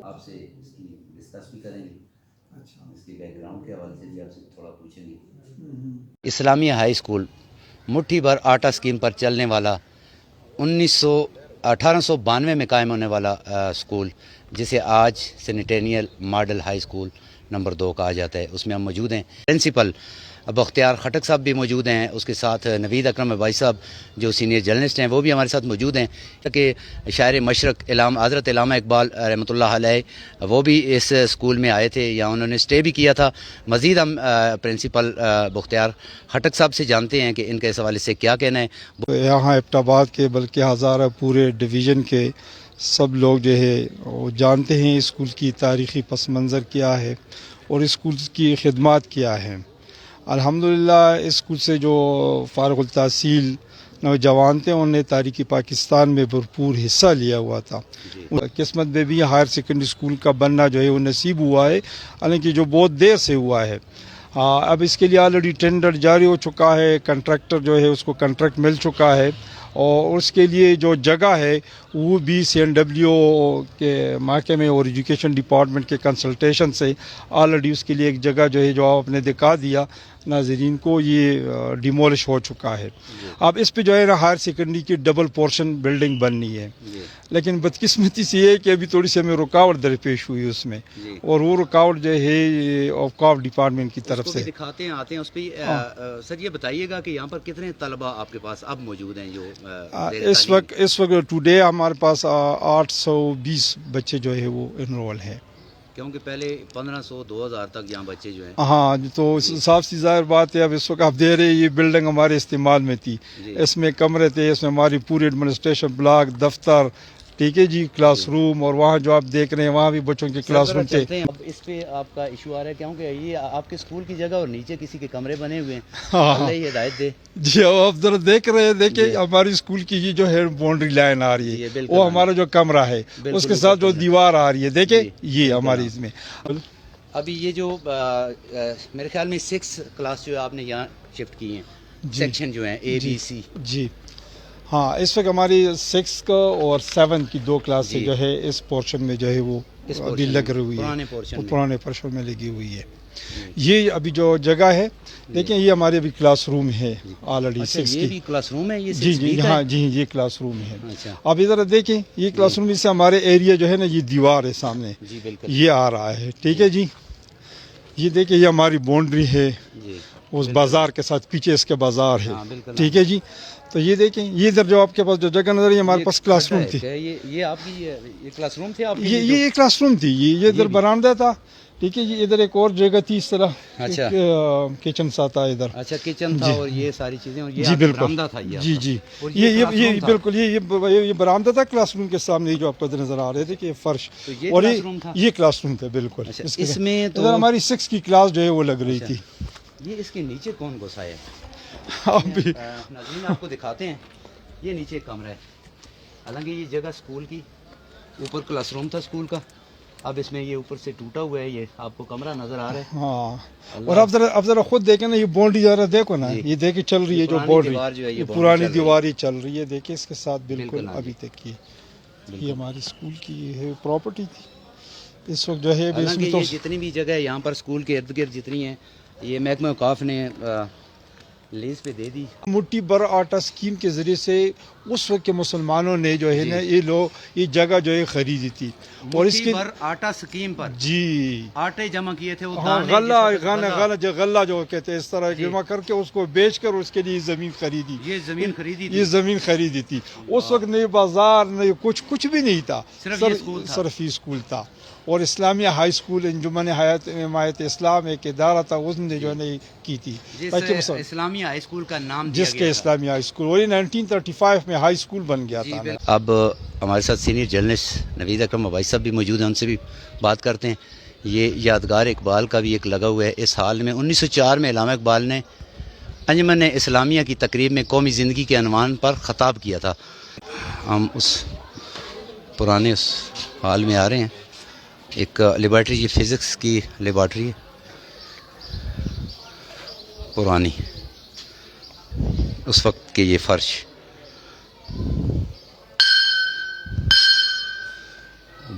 آپ سے اس کی ڈسکس بھی کریں گے، اس کے بیک گراؤنڈ کے حوالے سے بھی آپ سے تھوڑا پوچھیں گے۔ اسلامیہ ہائی اسکول مٹھی بھر آٹا اسکیم پر چلنے والا 1892 میں قائم ہونے والا اسکول، جسے آج سینیٹینیل ماڈل ہائی اسکول نمبر 2 کہا جاتا ہے، اس میں ہم موجود ہیں۔ پرنسپل بختیار خٹک صاحب بھی موجود ہیں، اس کے ساتھ نوید اکرم بھائی صاحب جو سینئر جرنلسٹ ہیں وہ بھی ہمارے ساتھ موجود ہیں، کہ شاعر مشرق حضرت علامہ اقبال رحمۃ اللہ علیہ وہ بھی اس اسکول میں آئے تھے یا انہوں نے اسٹے بھی کیا تھا۔ مزید ہم پرنسپل بختیار خٹک صاحب سے جانتے ہیں کہ ان کے اس حوالے سے کیا کہنا ہے۔ یہاں ایبٹ آباد کے بلکہ ہزارہ پورے ڈویژن کے سب لوگ جو ہے وہ جانتے ہیں اسکول کی تاریخی پس منظر کیا ہے اور اسکول کی خدمات کیا ہے۔ الحمدللہ اسکول سے جو فارغ التحصیل نوجوان تھے انہوں نے تاریخی پاکستان میں بھرپور حصہ لیا ہوا تھا۔ قسمت میں بھی ہائر سیکنڈری اسکول کا بننا جو ہے وہ نصیب ہوا ہے، حالانکہ جو بہت دیر سے ہوا ہے۔ اب اس کے لیے آلریڈی ٹینڈر جاری ہو چکا ہے، کنٹریکٹر جو ہے اس کو کنٹریکٹ مل چکا ہے، اور اس کے لیے جو جگہ ہے وہ بھی CNW کے محکمے اور ایجوکیشن ڈپارٹمنٹ کے کنسلٹیشن سے آلریڈی اس کے لیے ایک جگہ جو ہے جو آپ نے دکھا دیا ناظرین کو، یہ ڈیمولش ہو چکا ہے۔ اب اس پہ جو ہے نا ہائر سیکنڈری کی ڈبل پورشن بلڈنگ بننی ہے، لیکن بدقسمتی سے یہ ہے کہ ابھی تھوڑی سی ہمیں رکاوٹ درپیش ہوئی اس میں، اور وہ رکاوٹ جو ہے اوقاف ڈپارٹمنٹ کی طرف سے دکھاتے ہیں آتے ہیں اس پہ۔ سر یہ بتائیے گا کہ یہاں پر کتنے طلبہ آپ کے پاس اب موجود ہیں جو اس وقت ٹوڈے ہمارے پاس 820 بچے جو ہے وہ انرول ہیں، کیونکہ پہلے 1500 2000 تک یہاں بچے جو ہیں۔ ہاں تو صاف سی ظاہر بات ہے، اب اس وقت آپ دے رہے یہ بلڈنگ ہمارے استعمال میں تھی، اس میں کمرے تھے، اس میں ہماری پوری ایڈمنسٹریشن بلاک دفتر، ٹھیک ہے جی، کلاس روم، اور وہاں جو آپ دیکھ رہے ہیں وہاں بھی بچوں کے کلاس روم تھے۔ اب اس پہ آپ کا ایشو آ رہا ہے کیونکہ یہ آپ کے اسکول کی جگہ اور نیچے کسی کے کمرے بنے ہوئے ہیں، اللہ ہی ہدایت دے۔ جی آپ ذرا دیکھ رہے ہیں، دیکھیں ہماری اسکول کی یہ جو ہے باؤنڈری لائن آ رہی ہے، وہ ہمارا جو کمرہ ہے اس کے ساتھ جو دیوار آ رہی ہے، دیکھیں یہ ہماری اس میں۔ ابھی یہ جو میرے خیال میں 6 کلاس جو آپ نے یہاں شفٹ کی ہیں، سیکشن جو ہیں ABC۔ جی ہاں، اس وقت ہماری 6 کا اور 7 کی 2 کلاسیں جو ہے اس پورشن میں جو ہے وہ ابھی لگ رہی ہوئی ہے، پرانے پورشن میں لگی ہوئی ہے۔ یہ ابھی جو جگہ ہے دیکھیں، یہ ہمارے ابھی کلاس روم ہے آلریڈی 6 کی۔ یہ بھی کلاس روم ہے؟ جی ہاں جی، یہ کلاس روم ہے۔ اب ادھر دیکھیں، یہ کلاس روم سے ہمارے ایریا جو ہے نا، یہ دیوار ہے سامنے، یہ آ رہا ہے، ٹھیک ہے جی۔ یہ دیکھیں، یہ ہماری باؤنڈری ہے اس بازار کے ساتھ، پیچھے اس کے بازار ہے، ٹھیک ہے جی۔ تو یہ دیکھیں، یہ ادھر جو آپ کے پاس جو جگہ نظر ہے ہمارے پاس کلاس روم تھی، یہ آپ کی یہ کلاس روم تھی آپ کی؟ یہ کلاس روم تھی، یہ ادھر برآمدہ تھا، ٹھیک ہے جی۔ ادھر ایک اور جگہ تھی اس طرح، کچن سا تھا ادھر۔ اچھا کچن تھا اور یہ ساری چیزیں، اور یہ برآمدہ تھا۔ جی جی، یہ بالکل یہ برآمدہ تھا کلاس روم کے سامنے جو آپ کو نظر آ رہے تھے کہ فرش، اور یہ کلاس روم تھا بالکل۔ اس میں ادھر ہماری 6 کی کلاس جو ہے وہ لگ رہی تھی۔ یہ اس کے نیچے کون گھسا ہے؟ ناظرین آپ کو دکھاتے ہیں، یہ نیچے کمرہ ہے، حالانکہ یہ جگہ اسکول کی، اوپر کلاس روم تھا اسکول کا، اب اس میں یہ اوپر سے ٹوٹا ہوا ہے، یہ آپ کو کمرہ نظر آ رہا ہے۔ ہاں، اور اب ذرا خود دیکھیں نا، یہ باؤنڈری ذرا دیکھو نا، یہ دیکھیں چل رہی ہے جو باؤنڈری، یہ پرانی دیوار ہی چل رہی ہے، دیکھیں اس کے ساتھ بالکل ابھی تک کی، یہ ہماری اسکول کی ہے پراپرٹی تھی۔ اس وقت جو ہے یہ جتنی بھی جگہ ہے یہاں پر اسکول کے ارد گرد جتنی ہیں، یہ محکمہ اوقاف نے لیز پہ دے دی۔ مٹھی بھر آٹا اسکیم کے ذریعے سے اس وقت کے مسلمانوں نے جو ہے نا یہ جگہ جو ہے خریدی تھی، اور اس کی آٹا اسکیم پر جی آٹے جمع کیے تھے، وہ غلہ جو کہتے ہیں، اس طرح جمع کر کے اس کو بیچ کر اس کے لیے زمین خریدی تھی۔ اس وقت نئی بازار نہیں کچھ بھی نہیں تھا، صرف ہی اسکول تھا، اور اسلامیہ ہائی اسکول انجمن حمایت اسلام ایک ادارہ تھا، اس نے جو ہے کی تھی، اسلامیہ ہائی اسکول کا نام جس کے اسلامیہ ہائی اسکول، وہی 1935 میں ہائی اسکول بن گیا تھا۔ اب ہمارے ساتھ سینئر جرنلسٹ نوید اکرم بھائی صاحب بھی موجود ہیں، ان سے بھی بات کرتے ہیں۔ یہ یادگار اقبال کا بھی ایک لگا ہوا ہے اس حال میں۔ 1904 میں علامہ اقبال نے انجمن اسلامیہ کی تقریب میں قومی زندگی کے عنوان پر خطاب کیا تھا۔ ہم اس پرانے اس حال میں آ رہے ہیں، ایک لیبارٹری، یہ فزکس کی لیبارٹری ہے پرانی، اس وقت کے یہ فرش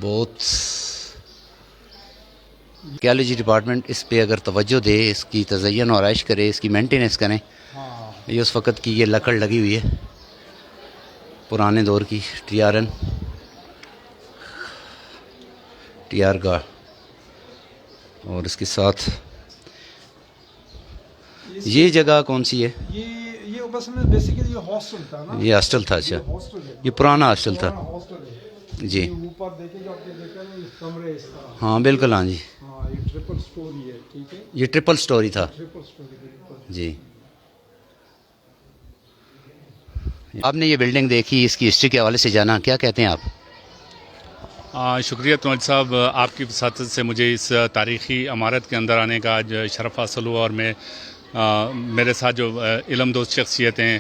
بہت آرکیالوجی ڈپارٹمنٹ اس پہ اگر توجہ دے، اس کی تزئین و آرائش کرے، اس کی مینٹیننس کریں. یہ اس وقت کی یہ لکڑ لگی ہوئی ہے پرانے دور کی، ٹی آر کا، اور اس کے ساتھ یہ جگہ کون سی ہے؟ یہ بس میں بیسیکلی یہ ہاسٹل تھا نا، یہ ہاسٹل تھا. اچھا، یہ پرانا ہاسٹل تھا. جی اوپر دیکھیں گے، آپ نے دیکھا نا یہ کمرے اس طرح. ہاں بالکل، ہاں جی، ہاں یہ ٹرپل سٹوری ہے. ٹھیک ہے، یہ ٹرپل سٹوری تھا. ٹرپل سٹوری بالکل. جی، آپ نے یہ بلڈنگ دیکھی، اس کی ہسٹری کے حوالے سے جانا، کیا کہتے ہیں آپ؟ شکریہ تمل صاحب، آپ کی وساطت سے مجھے اس تاریخی عمارت کے اندر آنے کا آج شرف حاصل ہوا، اور میں میرے ساتھ جو علم دوست شخصیت ہیں،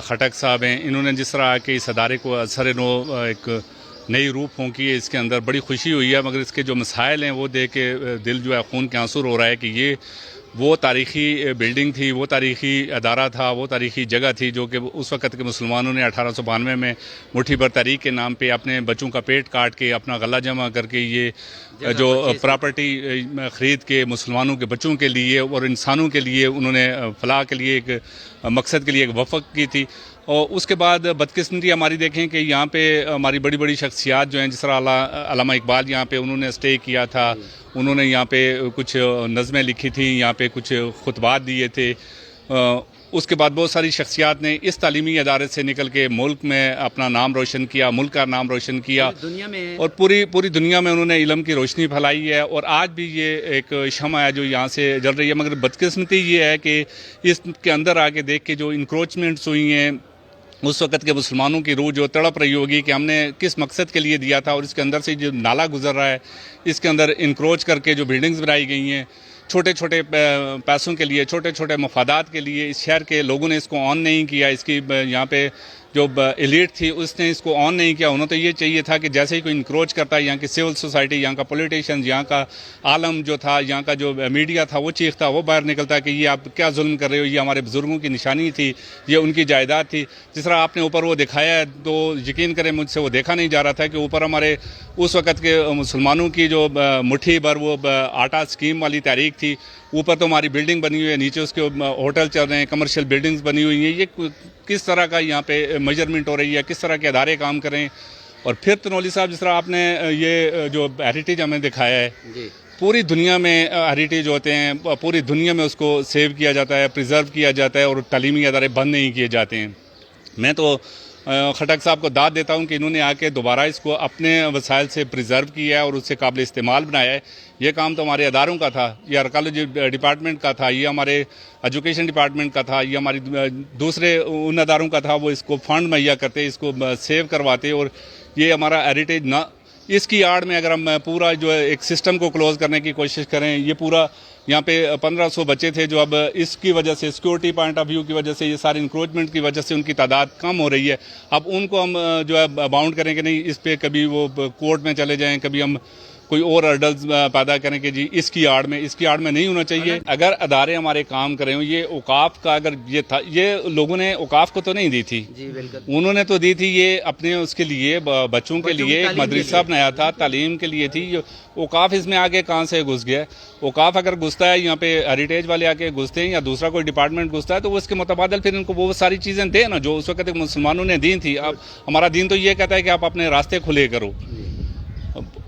خٹک صاحب ہیں، انہوں نے جس طرح کہ اس ادارے کو اثر نو ایک نئی روح پھونکی ہے، اس کے اندر بڑی خوشی ہوئی ہے. مگر اس کے جو مسائل ہیں وہ دیکھ کے دل جو ہے خون کے آنسو رو رہا ہے کہ یہ وہ تاریخی بلڈنگ تھی، وہ تاریخی ادارہ تھا، وہ تاریخی جگہ تھی جو کہ اس وقت کے مسلمانوں نے 1892 میں مٹھی بھر تاریخ کے نام پہ اپنے بچوں کا پیٹ کاٹ کے، اپنا غلہ جمع کر کے یہ جو پراپرٹی خرید کے مسلمانوں کے بچوں کے لیے اور انسانوں کے لیے انہوں نے فلاح کے لیے ایک مقصد کے لیے ایک وقف کی تھی. اور اس کے بعد بدقسمتی ہماری دیکھیں کہ یہاں پہ ہماری بڑی بڑی شخصیات جو ہیں، جس طرح علامہ اقبال یہاں پہ انہوں نے اسٹے کیا تھا، انہوں نے یہاں پہ کچھ نظمیں لکھی تھیں، یہاں پہ کچھ خطبات دیے تھے. اس کے بعد بہت ساری شخصیات نے اس تعلیمی ادارے سے نکل کے ملک میں اپنا نام روشن کیا، ملک کا نام روشن کیا، اور پوری دنیا میں انہوں نے علم کی روشنی پھیلائی ہے. اور آج بھی یہ ایک شمع ہے جو یہاں سے جل رہی ہے. مگر بدقسمتی یہ ہے کہ اس کے اندر آ کے دیکھ کے جو انکروچمنٹس ہوئی ہیں، اس وقت کے مسلمانوں کی روح جو تڑپ رہی ہوگی کہ ہم نے کس مقصد کے لیے دیا تھا، اور اس کے اندر سے جو نالا گزر رہا ہے، اس کے اندر انکروچ کر کے جو بلڈنگز بنائی گئی ہیں چھوٹے چھوٹے پیسوں کے لیے، چھوٹے چھوٹے مفادات کے لیے، اس شہر کے لوگوں نے اس کو آن نہیں کیا. اس کی یہاں پہ جو ایلیٹ تھی اس نے اس کو آن نہیں کیا. انہوں تو یہ چاہیے تھا کہ جیسے ہی کوئی انکروچ کرتا ہے، یہاں کی سول سوسائٹی، یہاں کا پولیٹیشین، یہاں کا عالم جو تھا، یہاں کا جو میڈیا تھا، وہ چیختا، وہ باہر نکلتا کہ یہ آپ کیا ظلم کر رہے ہو، یہ ہمارے بزرگوں کی نشانی تھی، یہ ان کی جائیداد تھی. جس طرح آپ نے اوپر وہ دکھایا ہے تو یقین کریں مجھ سے وہ دیکھا نہیں جا رہا تھا کہ اوپر ہمارے اس وقت کے مسلمانوں کی جو مٹھی بھر وہ آٹا اسکیم والی تحریک تھی، اوپر تو ہماری بلڈنگ بنی ہوئی ہے، نیچے اس کے ہوٹل چل رہے ہیں، کمرشل بلڈنگز بنی ہوئی ہیں. یہ کس طرح کا یہاں پہ میجرمنٹ ہو رہی ہے، کس طرح کے ادارے کام کریں. اور پھر تنولی صاحب، جس طرح آپ نے یہ جو ہیریٹیج ہمیں دکھایا ہے، پوری دنیا میں ہیریٹیج ہوتے ہیں، پوری دنیا میں اس کو سیو کیا جاتا ہے، پریزرو کیا جاتا ہے، اور تعلیمی ادارے بند نہیں کیے جاتے ہیں. میں تو خٹک صاحب کو داد دیتا ہوں کہ انہوں نے آ کے دوبارہ اس کو اپنے وسائل سے پریزرو کیا ہے اور اس سے قابل استعمال بنایا ہے. یہ کام تو ہمارے اداروں کا تھا، یہ آرکیالوجی ڈپارٹمنٹ کا تھا، یہ ہمارے ایجوکیشن ڈپارٹمنٹ کا تھا، یہ ہماری دوسرے ان اداروں کا تھا. وہ اس کو فنڈ مہیا کرتے، اس کو سیو کرواتے، اور یہ ہمارا ہیریٹیج نہ اس کی آڑ میں اگر ہم پورا جو ایک سسٹم کو کلوز کرنے کی کوشش کریں. یہ پورا یہاں پہ 1500 بچے تھے جو اب اس کی وجہ سے، سیکورٹی پوائنٹ آف ویو کی وجہ سے، یہ سارے انکروچمنٹ کی وجہ سے ان کی تعداد کم ہو رہی ہے. اب ان کو ہم جو ہے باؤنڈ کریں کہ نہیں، اس پہ کبھی وہ کورٹ میں چلے جائیں، کبھی ہم کوئی اور ہرڈلز پیدا کریں کہ جی اس کی آڑ میں نہیں ہونا چاہیے. اگر ادارے ہمارے کام کریں، یہ اوقاف کا اگر یہ تھا، یہ لوگوں نے اوقاف کو تو نہیں دی تھی، انہوں نے تو دی تھی یہ اپنے اس کے لیے، بچوں کے لیے ایک مدرسہ بنایا تھا، تعلیم کے لیے تھی. اوقاف اس میں آگے کہاں سے گھس گیا؟ اوقاف اگر گھستا ہے، یہاں پہ ہیریٹیج والے آ کے گھستے ہیں یا دوسرا کوئی ڈپارٹمنٹ گھستا ہے، تو وہ اس کے متبادل پھر ان کو وہ ساری چیزیں دیں نا جو اس وقت مسلمانوں نے دی تھی. اب ہمارا دین تو یہ کہتا ہے کہ آپ اپنے راستے کھلے کرو،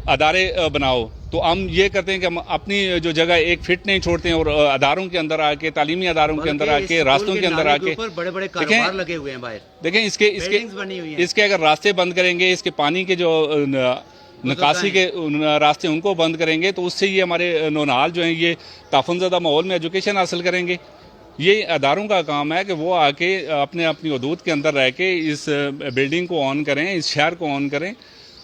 ادارے بناؤ. تو ہم یہ کرتے ہیں کہ ہم اپنی جو جگہ ایک فٹ نہیں چھوڑتے ہیں، اور اداروں کے اندر آ کے، تعلیمی اداروں کے اندر آ کے، راستوں کے اندر آ کے بڑے بڑے کاروبار لگے ہوئے ہیں باہر. دیکھیں اس کے اگر راستے بند کریں گے، اس کے پانی کے جو نکاسی کے راستے ان کو بند کریں گے، تو اس سے یہ ہمارے نونہال جو ہیں یہ تعفن زدہ ماحول میں ایجوکیشن حاصل کریں گے. یہ اداروں کا کام ہے کہ وہ آ کے اپنی حدود کے اندر رہ کے اس بلڈنگ کو آن کریں، اس شہر کو آن کریں.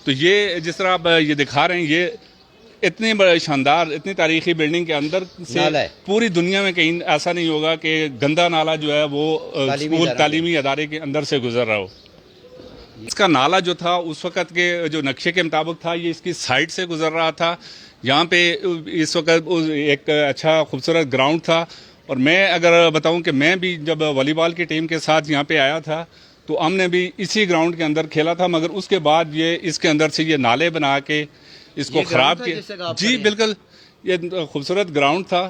تو یہ جس طرح آپ یہ دکھا رہے ہیں، یہ اتنی بڑی شاندار، اتنی تاریخی بلڈنگ کے اندر سے پوری دنیا میں کہیں ایسا نہیں ہوگا کہ گندا نالا جو ہے وہ اسکول تعلیمی ادارے کے اندر سے گزر رہا ہو. اس کا نالا جو تھا اس وقت کے جو نقشے کے مطابق تھا، یہ اس کی سائڈ سے گزر رہا تھا. یہاں پہ اس وقت ایک اچھا خوبصورت گراؤنڈ تھا. اور میں اگر بتاؤں کہ میں بھی جب والی بال کی ٹیم کے ساتھ یہاں پہ آیا تھا تو ہم نے بھی اسی گراؤنڈ کے اندر کھیلا تھا. مگر اس کے بعد یہ اس کے اندر سے یہ نالے بنا کے اس کو خراب کیا. جی بالکل، یہ خوبصورت گراؤنڈ تھا.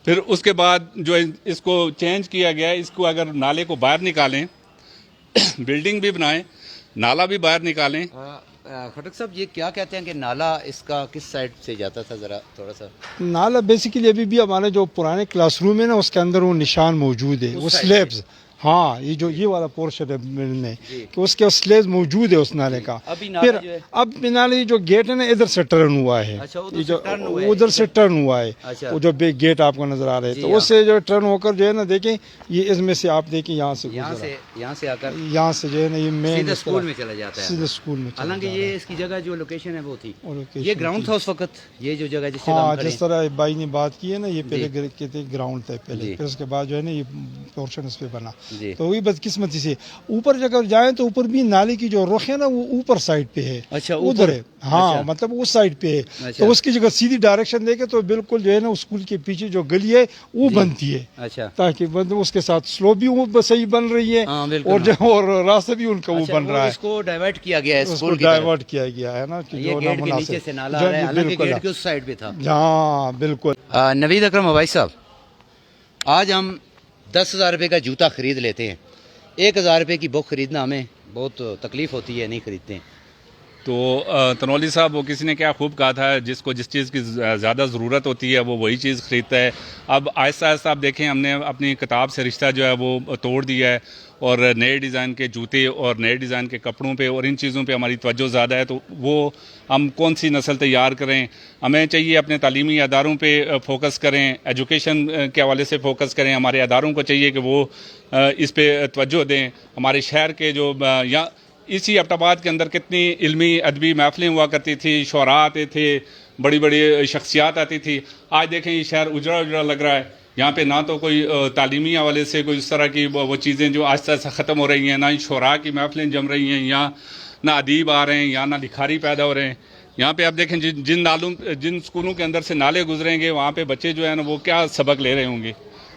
پھر اس کے بعد جو اس کو چینج کیا گیا, اس کو اگر نالے کو باہر نکالیں, بلڈنگ بھی بنائیں, نالا بھی باہر نکالیں. خٹک صاحب یہ کیا کہتے ہیں کہ نالا اس کا کس سائڈ سے جاتا تھا, ذرا تھوڑا سا. نالا بیسیکلی ابھی بھی ہمارے جو پرانے کلاس روم ہے نا اس کے اندر وہ نشان موجود ہے, وہ سلیبز. ہاں یہ جو یہ والا پورشن ہے میں کہ اس کے سلیبز موجود ہے اس نالے کا. پھر اب نالے جو گیٹ ہے نا ادھر سے ٹرن ہوا ہے, یہ جو ادھر سے ٹرن ہوا ہے, وہ جو گیٹ آپ کو نظر آ رہا ہے تو اس سے جو ٹرن ہو کر جو ہے نا دیکھیں یہ اس میں سے آپ دیکھیں یہاں سے آ کر یہاں سے جو ہے نا یہ مین اسکول میں چلا جاتا ہے, سیدھے اسکول میں. حالانکہ یہ اس کی جگہ جو لوکیشن ہے وہ تھی, یہ گراؤنڈ تھا اس وقت, یہ جو جگہ جس سے ہاں جس طرح بھائی نے بات کی ہے نا یہ پہلے کہتے گراؤنڈ تھا پہلے, پھر اس کے بعد جو ہے نا یہ پورشن اس پہ بنا. تو وہی بدقسمتی سے اوپر اگر جائیں تو اوپر بھی نالے کی جو رخ ہے نا وہ اوپر سائڈ پہ ہے. اچھا ادھر ہے, ہاں مطلب اس سائڈ پہ ہے. تو اس کی جگہ سیدھی ڈائریکشن دیکھے تو بالکل جو ہے نا اسکول کے پیچھے جو گلی ہے وہ بنتی ہے, تاکہ اس کے ساتھ سلو بھی وہ صحیح بن رہی ہے اور راستہ بھی ان کا وہ بن رہا ہے. اس کو ڈائیورٹ کیا گیا ہے, اس کو ڈائیورٹ کیا گیا ہے نا, یہ گیٹ کے نیچے سے نالا آ رہا ہے, حالانکہ گیٹ کے اس سائڈ پہ تھا. ہاں بالکل. نوید اکرم اویس صاحب, آج ہم 10,000 روپے کا جوتا خرید لیتے ہیں, 1,000 روپے کی بک خریدنا ہمیں بہت تکلیف ہوتی ہے, نہیں خریدتے ہیں. تو تنولی صاحب وہ کسی نے کیا خوب کہا تھا, جس کو جس چیز کی زیادہ ضرورت ہوتی ہے وہ وہی چیز خریدتا ہے. اب آہستہ آہستہ آپ دیکھیں ہم نے اپنی کتاب سے رشتہ جو ہے وہ توڑ دیا ہے, اور نئے ڈیزائن کے جوتے اور نئے ڈیزائن کے کپڑوں پہ اور ان چیزوں پہ ہماری توجہ زیادہ ہے. تو وہ ہم کون سی نسل تیار کریں, ہمیں چاہیے اپنے تعلیمی اداروں پہ فوکس کریں, ایجوکیشن کے حوالے سے فوکس کریں. ہمارے اداروں کو چاہیے کہ وہ اس پہ توجہ دیں. ہمارے شہر کے جو یا اسی ایبٹ آباد کے اندر کتنی علمی ادبی محفلیں ہوا کرتی تھی, شعراء آتے تھے, بڑی بڑی شخصیات آتی تھی. آج دیکھیں یہ شہر اجڑا اجڑا لگ رہا ہے. یہاں پہ نہ تو کوئی تعلیمی حوالے سے کوئی اس طرح کی وہ چیزیں جو آہستہ آہستہ ختم ہو رہی ہیں, نہ ہی شعراء کی محفلیں جم رہی ہیں, یا نہ ادیب آ رہے ہیں, یا نہ لکھاری پیدا ہو رہے ہیں. یہاں پہ آپ دیکھیں جن اسکولوں کے اندر سے نالے گزریں گے وہاں پہ بچے جو ہیں نا وہ کیا سبق لے رہے ہوں گے.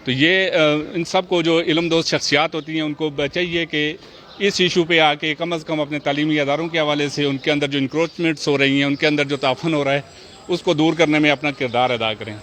تو یہ ان سب کو جو علم دوست شخصیات ہوتی ہیں ان کو چاہیے کہ اس ایشو پہ آ کے کم از کم اپنے تعلیمی اداروں کے حوالے سے ان کے اندر جو انکروچمنٹس ہو رہی ہیں, ان کے اندر جو تعفن ہو رہا ہے, اس کو دور کرنے میں اپنا کردار ادا کریں.